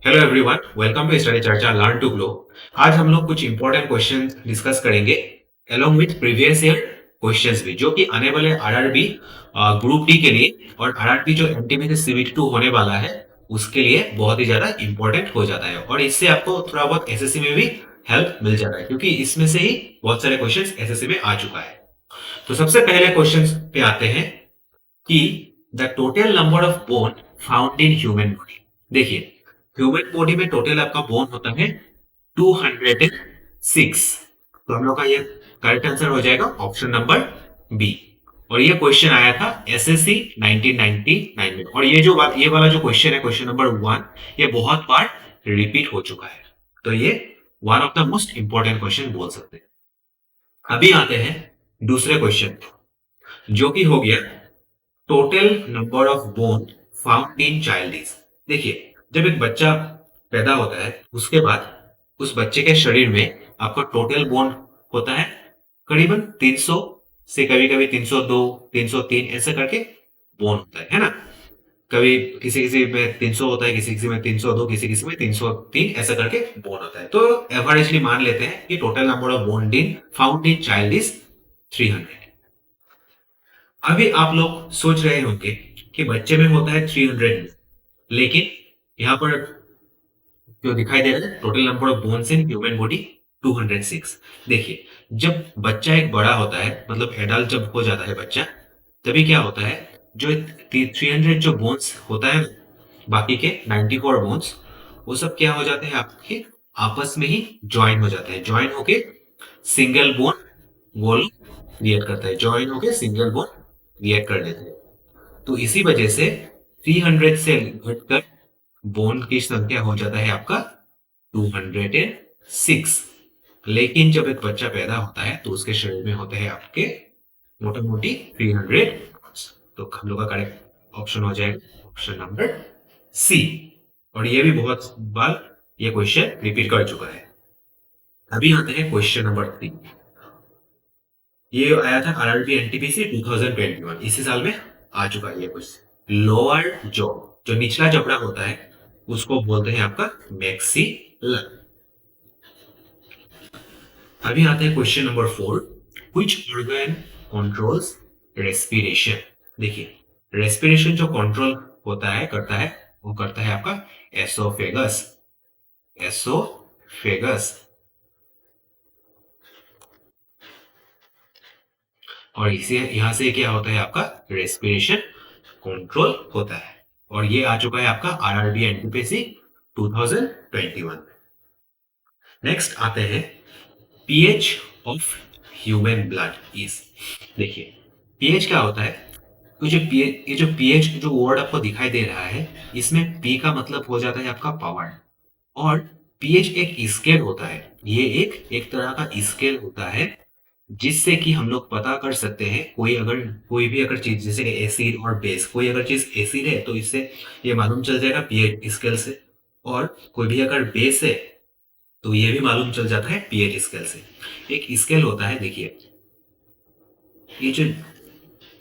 Hello everyone, welcome to study Charcha learn to grow. आज हम लोग कुछ इंपॉर्टेंट क्वेश्चन डिस्कस करेंगे along with previous year questions भी, जो कि आने वाले आरआरबी ग्रुप डी के लिए और आरआरबी जो एनटीपीसी सीबीटी 2 होने वाला है उसके लिए बहुत ही ज्यादा इंपॉर्टेंट हो जाता है। और इससे आपको थोड़ा बहुत एसएससी में भी हेल्प मिल जाता है, क्योंकि इसमें से ही बहुत सारे क्वेश्चंस एसएससी में आ चुका है। तो सबसे पहले क्वेश्चन पे आते हैं कि the total number of bone found in human body. देखिए, ह्यूमन बॉडी में टोटल आपका बोन होता है 206। तो हम लोग का ये करेक्ट आंसर हो जाएगा ऑप्शन नंबर बी। और ये क्वेश्चन आया था एसएससी 1999 में। और ये वाला जो क्वेश्चन है, क्वेश्चन नंबर वन, ये बहुत बार रिपीट हो चुका है। तो ये one of the most important question बोल सकते हैं। अभी आते हैं दूसरे क्वेश्चन, जो कि हो गया total number of bone found in child is. देखिए, जब एक बच्चा पैदा होता है उसके बाद उस बच्चे के शरीर में आपका टोटल बोन होता है करीबन 300 से कभी कभी 302 303 ऐसे करके बोन होता है ना। कभी किसी किसी में 300 होता है, किसी किसी में 302, किसी किसी में 303 ऐसा करके बोन होता है। तो एवरेजली मान लेते हैं कि total number of bone in found in child is 300। अभी आप लोग सोच रहे होंगे कि बच्चे में होता है 300, लेकिन यहाँ पर जो दिखाई दे रहा है total number of bones in human body 206। देखिए, जब बच्चा एक बड़ा होता है, मतलब एडल्ट जब हो जाता है बच्चा, तभी क्या होता है, जो 300 जो बोन्स होता है, बाकी के 94 बोन्स, वो सब क्या हो जाते हैं आपके आपस में ही ज्वाइन हो जाते हैं। ज्वाइन होके सिंगल बोन वो क्रिएट करता है, ज्वाइन होके सिंगल बोन क्रिएट कर देते हैं। तो इसी वजह से 300 से घटकर बोन की संख्या हो जाता है आपका 206। लेकिन जब एक बच्चा पैदा होता है तो उसके शरीर में होते हैं आपके मोटा मोटी 300। तो हम लोग का करेक्ट ऑप्शन हो जाएगा ऑप्शन नंबर सी। और ये भी बहुत बार ये क्वेश्चन रिपीट कर चुका है। अभी आते हैं क्वेश्चन नंबर 3। ये आया था आरआरबी एनटीपीसी 2021, इसी साल में आ चुका है ये क्वेश्चन। लोअर जॉ, जो निचला जबड़ा होता है, उसको बोलते हैं आपका मैक्सिलर। अभी आते हैं question number 4। Which organ controls respiration. देखिए, रेस्पिरेशन जो कंट्रोल होता है करता है, वो करता है आपका एसोफेगस। एसोफेगस। और इसे यहां से क्या होता है आपका रेस्पिरेशन कंट्रोल होता है। और ये आ चुका है आपका आरआरबी एनटीपीसी 2021। नेक्स्ट आते हैं pH of human blood is. देखिए, पीएच क्या होता है। तो जो पीएच, ये जो पीएच जो वर्ड आपको दिखाई दे रहा है, इसमें पी का मतलब हो जाता है आपका पावर। और पीएच एक स्केल होता है। ये एक एक तरह का स्केल होता है, जिससे कि हम लोग पता कर सकते हैं कोई भी अगर चीज, जैसे कि एसिड और बेस, कोई अगर चीज एसिड है तो इससे ये मालूम चल जाएगा पीएच स्केल से। और कोई भी अगर बेस है तो ये भी मालूम चल जाता है पीएच स्केल से। एक स्केल होता है, देखिए, ये जो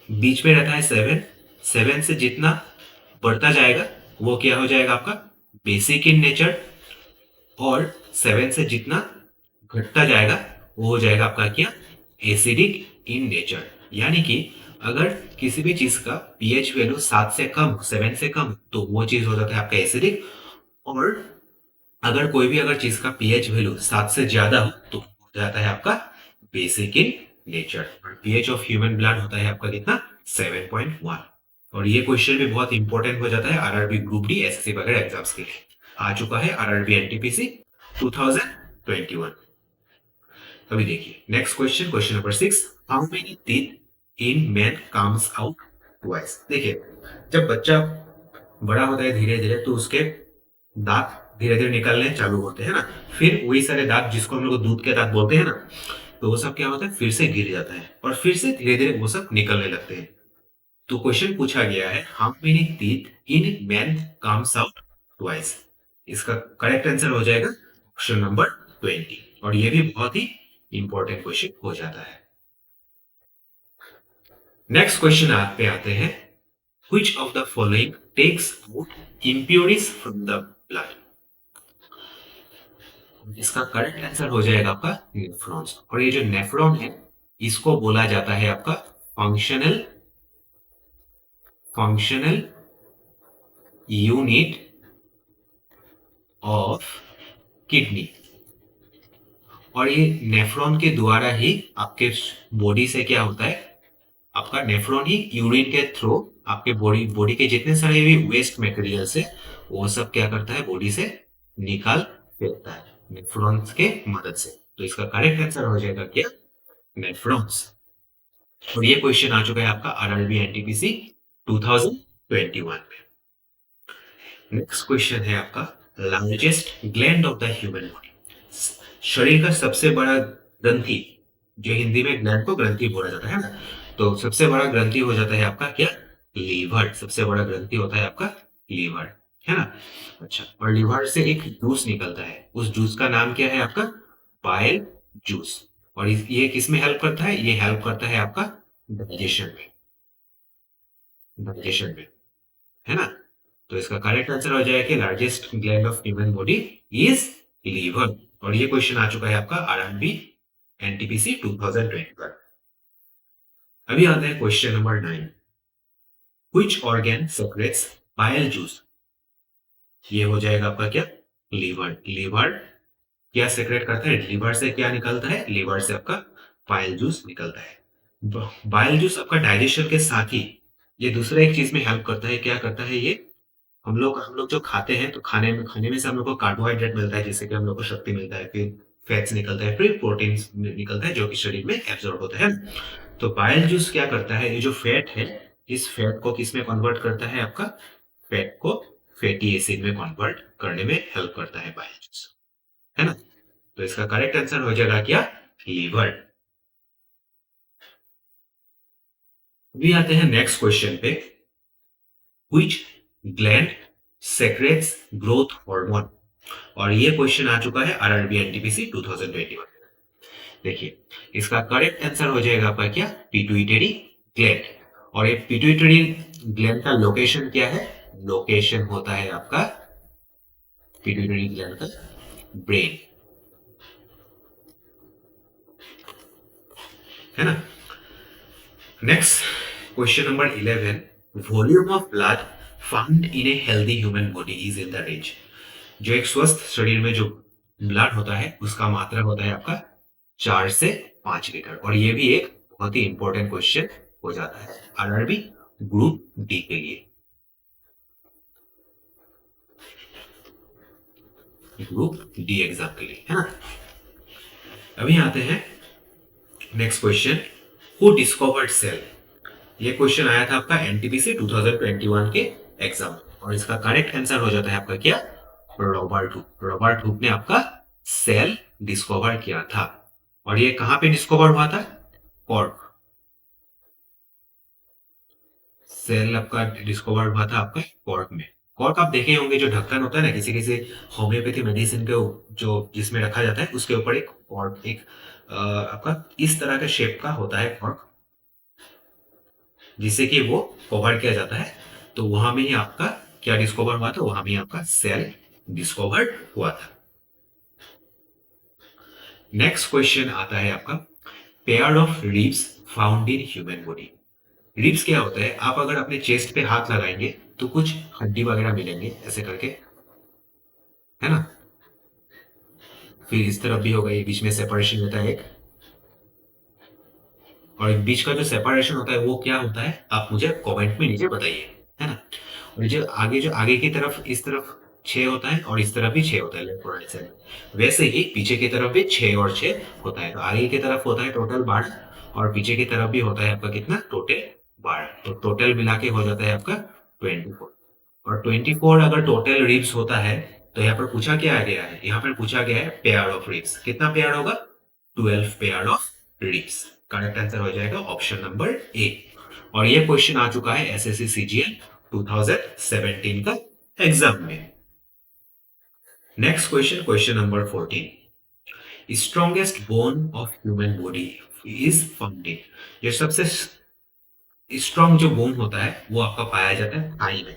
बीच में रहता है 7, 7 से जितना बढ़ता जाएगा वो क्या हो जाएगा आपका बेसिक इन नेचर। और 7 से जितना घटता जाएगा वो हो जाएगा आपका क्या एसिडिक इन नेचर। यानी कि अगर किसी भी चीज का पीएच वैल्यू 7 से कम, 7 से कम, तो वो चीज हो जाता है आपका एसिडिक। और अगर कोई भी अगर चीज का पीएच वैल्यू 7 से ज्यादा हो तो हो जाता है आपका बेसिक इन नेचर। और पीएच ऑफ ह्यूमन ब्लड होता है आपका कितना 7.1। और ये क्वेश्चन भी बहुत इंपॉर्टेंट हो जाता है आरआरबी ग्रुप डी एसएससी वगैरह एग्जाम्स के लिए। आ चुका है आरआरबी एनटीपीसी 2021। अभी देखिए next question, question number 6। How many teeth in man comes out twice. देखिए, जब बच्चा बड़ा होता है धीरे धीरे तो उसके दांत धीरे धीरे निकलने चालू होते हैं ना। फिर वही सारे दांत जिसको हम लोग दूध के दांत बोलते हैं ना, तो वो सब क्या होता है फिर से गिर जाता है और फिर से धीरे धीरे वो सब निकलने लगते हैं। तो क्वेश्चन पूछा गया है how many teeth in man comes out twice. इसका करेक्ट आंसर हो जाएगा ऑप्शन नंबर 20। और ये भी बहुत ही इंपॉर्टेंट क्वेश्चन हो जाता है। नेक्स्ट क्वेश्चन आप पे आते हैं। Which of the following takes out impurities from the blood. इसका करेक्ट आंसर हो जाएगा आपका नेफ्रॉन्स। और ये जो नेफ्रॉन है इसको बोला जाता है आपका functional functional unit of kidney. और ये नेफ्रॉन के द्वारा ही आपके बॉडी से क्या होता है, आपका नेफ्रॉन ही यूरिन के थ्रू आपके बॉडी बॉडी के जितने सारे भी वेस्ट मटेरियल्स है वो सब क्या करता है, बॉडी से निकाल फेंकता है नेफ्रॉन्स के मदद से। तो इसका करेक्ट आंसर हो जाएगा क्या, नेफ्रॉन्स। और ये क्वेश्चन आ चुका है आपका आरआरबी एनटीपीसी 2021 में। नेक्स्ट क्वेश्चन है आपका largest gland of the human body. शरीर का सबसे बड़ा ग्रंथि, जो हिंदी में ग्लैंड को ग्रंथि बोला जाता है ना, तो सबसे बड़ा ग्रंथि हो जाता है आपका क्या, लीवर। सबसे बड़ा ग्रंथि होता है आपका लीवर, है ना। अच्छा, और लीवर से एक जूस निकलता है, उस जूस का नाम क्या है आपका, बाइल जूस। और ये किस में हेल्प करता है, ये हेल्प करता है आपका डाइजेशन में, डाइजेशन में, है ना। तो इसका करेक्ट आंसर हो जाएगा कि largest gland of human body is liver. और ये क्वेश्चन आ चुका है आपका आरआरबी एनटीपीसी 2020 पर। अभी आता है question number 9, which organ secrets bile juice. ये हो जाएगा आपका क्या, लीवर। लीवर क्या सेक्रेट करता है, लीवर से क्या निकलता है, लीवर से आपका बाइल जूस निकलता है। बाइल जूस आपका डाइजेशन के साथ ही ये दूसरा एक चीज में हेल्प करता है। क्या करता है ये, हम लोग जो खाते हैं तो खाने में से हम लोग को कार्बोहाइड्रेट मिलता है, जिससे कि हम लोग को शक्ति मिलता है, फिर फैट्स निकलता है, फिर प्रोटीन निकलता है जो कि शरीर में एब्जॉर्ब होता है। तो बाइल जूस क्या करता है, ये जो फैट है इस फैट को किस में कन्वर्ट करता है, आपका फैट को फैटी एसिड में कन्वर्ट करने में हेल्प करता है बाइल जूस, है ना। तो इसका करेक्ट आंसर हो जाएगा क्या, लीवर। अभी आते हैं नेक्स्ट क्वेश्चन पे, which gland secrets growth hormone. और ये क्वेश्चन आ चुका है आरआरबी एनटीपीसी 2021। देखिए, इसका करेक्ट आंसर हो जाएगा आपका क्या, पिट्यूटरी ग्लैंड। और ये पिट्यूटरी ग्लैंड का लोकेशन क्या है, लोकेशन होता है आपका पिट्यूटरी ग्लैंड का ब्रेन, है ना। Next question number 11, volume of blood found in a healthy human body is in the range. जो एक स्वस्थ शरीर में जो ब्लड होता है उसका मात्रा होता है आपका 4 से 5 लीटर। और ये भी एक बहुत ही इंपॉर्टेंट क्वेश्चन हो जाता है आरआरबी ग्रुप डी के लिए, ग्रुप डी एग्जाम के लिए, है ना। अभी आते हैं next question, who discovered cell. ये क्वेश्चन आया था आपका एनटीपीसी 2021 के एग्जाम, और इसका करेक्ट आंसर हो जाता है आपका क्या, रॉबर्ट हुक। रॉबर्ट हुक ने आपका सेल डिस्कवर किया था। और ये कहां पे डिस्कवर हुआ था, कॉर्क। सेल आपका डिस्कवर हुआ था आपका कॉर्क में। कॉर्क आप देखे होंगे, जो ढक्कन होता है ना किसी किसी होम्योपैथी मेडिसिन के जो जिसमें रखा जाता है उसके ऊपर एक कॉर्क, एक आपका इस तरह का शेप का होता है कॉर्क, जिससे कि वो कवर किया जाता है। तो वहां में ही आपका क्या डिस्कवर हुआ था, वहां में आपका सेल डिस्कवर्ड हुआ था। नेक्स्ट क्वेश्चन आता है आपका, pair of ribs found in human body. Ribs क्या होता है, आप अगर अपने चेस्ट पे हाथ लगाएंगे तो कुछ हड्डी वगैरह मिलेंगे ऐसे करके, है ना। फिर इस तरफ भी होगा, ये बीच में सेपरेशन होता है एक, और बीच का जो सेपरेशन होता है वो क्या होता है, आप मुझे कमेंट में नीचे बताइए, है ना। और जो आगे की तरफ इस तरफ 6 होता है और इस तरफ भी 6 होता है, लेफ्ट और राइट साइड। वैसे ही पीछे की तरफ भी 6 और 6 होता है। तो आगे की तरफ होता है टोटल 12 और पीछे की तरफ भी होता है आपका कितना, टोटल 12। तो टोटल मिला के हो जाता है आपका 24। और 24 अगर टोटल रिब्स होता है तो यहाँ पर पूछा क्या आ गया है, यहाँ पर पूछा गया है पेयर ऑफ रिब्स। कितना पेयर होगा, 12 pair of ribs. Correct answer हो जाएगा ऑप्शन नंबर ए। और ये क्वेश्चन आ चुका है एसएससी सीजीएल 2017 का एग्जाम में। Next question, question number 14, strongest bone of human body is found in. जो सबसे स्ट्रॉन्ग जो बोन होता है वो आपका पाया जाता है थाई में,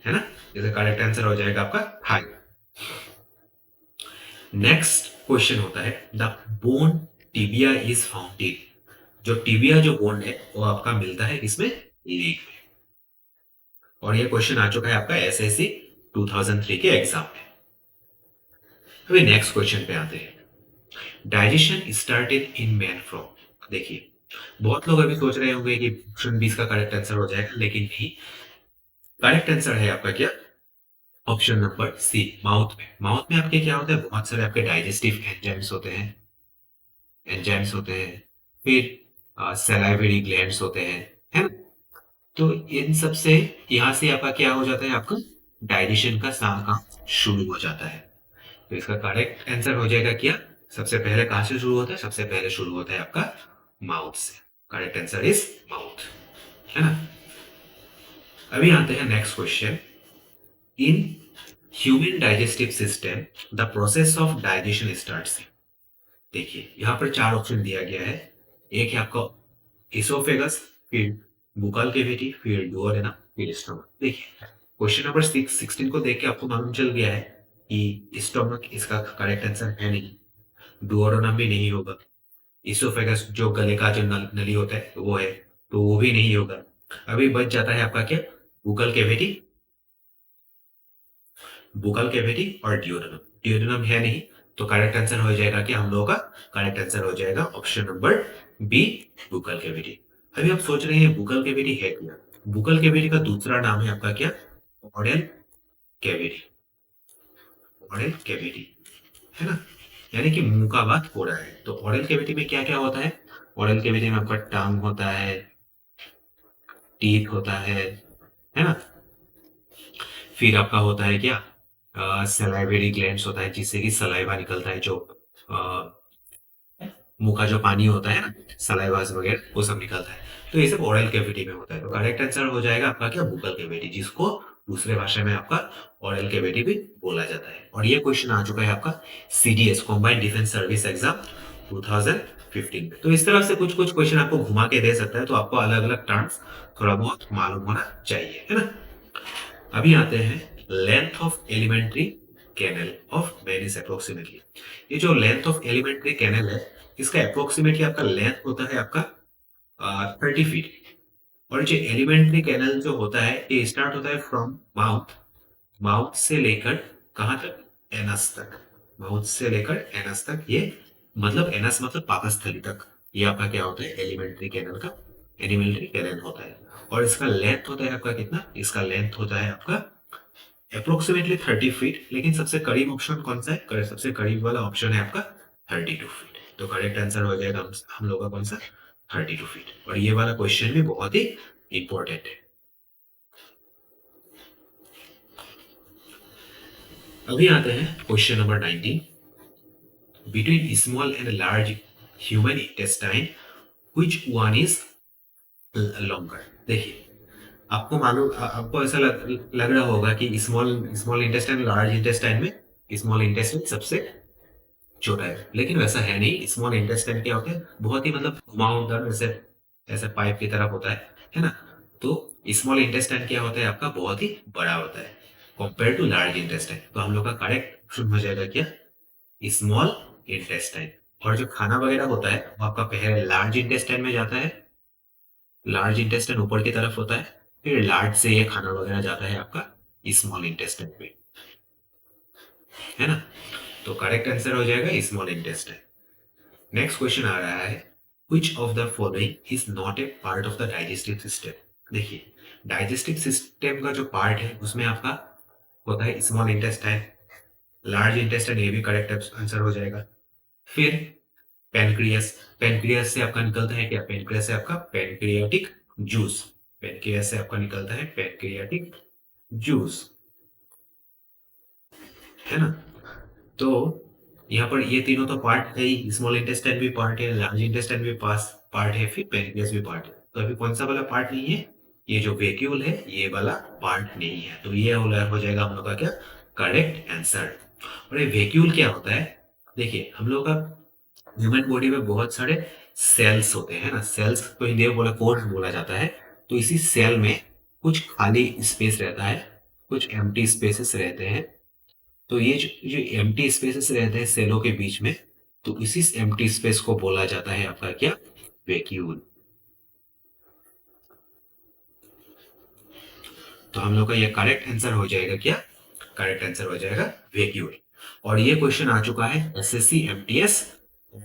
है ना। जैसे करेक्ट आंसर हो जाएगा आपका थाई। नेक्स्ट क्वेश्चन होता है the bone tibia is found in, जो टिबिया जो बोन है वो आपका मिलता है इसमें लीग में। और ये क्वेश्चन आ चुका है आपका एसएससी 2003 के एग्जाम में। अभी नेक्स्ट क्वेश्चन पे आते हैं। Digestion started in man from. देखिए बहुत लोग अभी सोच रहे होंगे कि ऑप्शन 20 का करेक्ट आंसर हो जाएगा, लेकिन नहीं। करेक्ट आंसर है आपका क्या, ऑप्शन नंबर सी, माउथ में। माउथ में आपके क्या होता है, बहुत सारे आपके डाइजेस्टिव एंजाइम्स होते हैं, फिर सलाइवरी ग्लैंड्स होते हैं, है ना। तो इन सब से यहाँ से आपका क्या हो जाता है, आपका डाइजेशन का काम शुरू हो जाता है। तो इसका करेक्ट आंसर हो जाएगा क्या, सबसे पहले कहाँ से शुरू होता है, सबसे पहले शुरू होता है आपका माउथ से। करेक्ट आंसर इज माउथ, है ना। अभी आते हैं next question. In human digestive system the process of digestion starts. देखिए यहाँ पर चार ऑप्शन दिया गया है। एक है आपका इसोफेगस, फिर बुकाल कैविटी, फिर डुओडेनम, फिर स्टोमक। देखिए क्वेश्चन नंबर 16 को देख के आपको मालूम चल गया है कि स्टोमक इसका करेक्ट आंसर है नहीं, डुओडेनम भी नहीं होगा, इसोफेगस जो गले का जो नली होता है वो है, तो वो भी नहीं होगा। अभी बच जाता है आपका क्या, बुकल कैविटी, बुकल कैविटी और डिओडेनम। डिओडेनम है नहीं, तो करेक्ट आंसर हो जाएगा कि हम लोगों का करेक्ट आंसर हो जाएगा ऑप्शन नंबर बी, बुकल कैविटी। अभी आप सोच रहे हैं बुकल कैविटी है क्या, बुकल कैविटी का दूसरा नाम है आपका क्या, ओरल कैविटी। ओरल कैविटी, है ना, यानी कि मुंह का बात हो रहा है। तो ओरल कैविटी में क्या क्या होता है, ओरल कैविटी में आपका टंग होता है, टीथ होता है ना। फिर आपका होता है क्या, सलाइवरी ग्लैंड्स होता है, जिससे कि सलाइवा निकलता है, जो मुंह का जो पानी होता है ना, सलाइवास वगैरह वो सब निकलता है। तो ये सब ओरल कैविटी में होता है। तो करेक्ट आंसर हो जाएगा आपका क्या, बुकल कैविटी, जिसको दूसरे भाषा में आपका ओरल कैविटी भी बोला जाता है। और ये क्वेश्चन आ चुका है आपका CDS combined defence service exam 2015 में। तो इस तरह से कुछ कुछ क्वेश्चन आपको घुमा के दे सकता है, तो आपको अलग अलग टर्म्स थोड़ा बहुत मालूम होना चाहिए, है ना। अभी आते हैं length of alimentary canal of Venice approximately. ये जो लेंथ ऑफ एलिमेंट्री कैनल है, इसका अप्रोक्सीमेटली आपका लेंथ होता है आपका 30 फीट। और जो एलिमेंट्री कैनल जो होता है ये स्टार्ट होता है फ्रॉम माउथ, माउथ से लेकर कहाँ तक, एनस तक। माउथ से लेकर एनस तक, ये मतलब एनस मतलब पाकस्थली तक, ये आपका क्या होता है, एलिमेंट्री कैनल का एलिमेंट्री कैनल होता है। और इसका लेंथ होता है आपका कितना, इसका लेंथ होता है आपका अप्रोक्सीमेटली 30 फीट। लेकिन सबसे करीब ऑप्शन कौन सा है, सबसे करीब वाला ऑप्शन है आपका 32 फीट। तो करेक्ट आंसर हो जाएगा हम लोग का कौन सा, 32 फीट। और ये वाला क्वेश्चन भी बहुत ही इंपॉर्टेंट है। अभी आते हैं question number 19। Between small and large human intestine which one is longer. देखिए आपको मालूम आपको ऐसा लग रहा होगा कि small small intestine large intestine में स्मॉल इंटेस्टाइन सबसे छोटा है, लेकिन वैसा है नहीं। स्मॉल इंटेस्टाइन क्या होता है, बहुत ही मतलब घुमावदार, ऐसे ऐसे पाइप की तरफ होता है ना। तो स्मॉल इंटेस्टाइन क्या होता है आपका, बहुत ही बड़ा होता है कंपेयर टू लार्ज इंटेस्टाइन। तो हम लोग का करेक्ट ऑप्शन हो जाएगा क्या, स्मॉल इंटेस्टाइन। और जो खाना वगैरह होता है वो आपका पहले लार्ज इंटेस्टाइन में जाता है, लार्ज इंटेस्टाइन ऊपर की तरफ होता है, फिर लार्ज से ये खाना वगैरह जाता है आपका स्मॉल इंटेस्टाइन में, है ना। तो करेक्ट आंसर हो जाएगा स्मॉल इंटेस्टाइन। नेक्स्ट क्वेश्चन आ रहा है which of the following is not a part of the digestive system। देखिए डाइजेस्टिव सिस्टम का जो पार्ट है उसमें आपका होता है स्मॉल इंटेस्टाइन, लार्ज इंटेस्टाइन, ये भी करेक्ट आंसर हो जाएगा। फिर पेनक्रियास, पेनक्रियास से आपका निकलता है क्या, पेनक्रियास से आपका पेनक्रियाटिक जूस, पेनक्रियास से आपका निकलता है पेनक्रियाटिक जूस, है ना। तो यहाँ पर ये तीनों तो पार्ट है ही, स्मॉल इंटेस्टाइन भी पार्ट है, लार्ज इंटेस्टाइन भी पास पार्ट है, फिर पेनक्रियास भी पार्ट है। तो अभी कौन सा वाला पार्ट नहीं है, ये जो वैक्यूल है ये वाला पार्ट नहीं है। तो ये हो जाएगा हम लोग का क्या, करेक्ट आंसर। और ये वैक्यूल क्या होता है, देखिए हम लोग का ह्यूमन बॉडी में बहुत सारे सेल्स होते हैं ना, सेल्स को हिंदी में बोला कोर बोला जाता है। तो इसी सेल में कुछ खाली स्पेस रहता है, कुछ एम्प्टी स्पेसेस रहते हैं, तो ये जो एम्प्टी स्पेसेस रहते हैं सेलों के बीच में, तो इसी एम्प्टी स्पेस को बोला जाता है आपका क्या, वैक्यूल। तो हम लोग का ये करेक्ट आंसर हो जाएगा क्या, करेक्ट आंसर हो जाएगा वैक्यूल। और ये क्वेश्चन आ चुका है एसएससी एमटीएस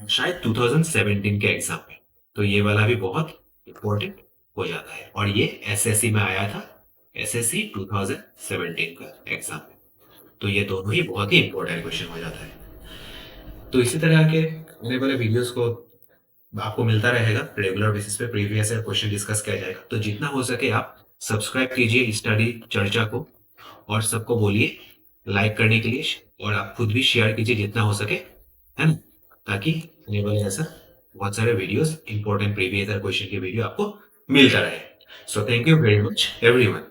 शायद 2017 के एग्जाम में, तो ये वाला भी बहुत इंपॉर्टेंट हो जाता है। और ये एसएससी में आया था, एसएससी 2017 का एग्जाम में, तो ये दोनों ही बहुत ही इंपॉर्टेंट क्वेश्चन हो जाता है। तो इसी तरह के आने वाले वीडियोस को आपको मिलता रहेगा रेगुलर बेसिस पे, प्रीवियस ईयर क्वेश्चन डिस्कस किया जाएगा। तो जितना हो सके आप सब्सक्राइब कीजिए स्टडी चर्चा को, और सबको बोलिए लाइक करने के लिए, और आप खुद भी शेयर कीजिए जितना हो सके, है ना, ताकि आने वाले ऐसा बहुत सारे videos important previous year question के वीडियो आपको मिलता रहे। So thank you very much everyone.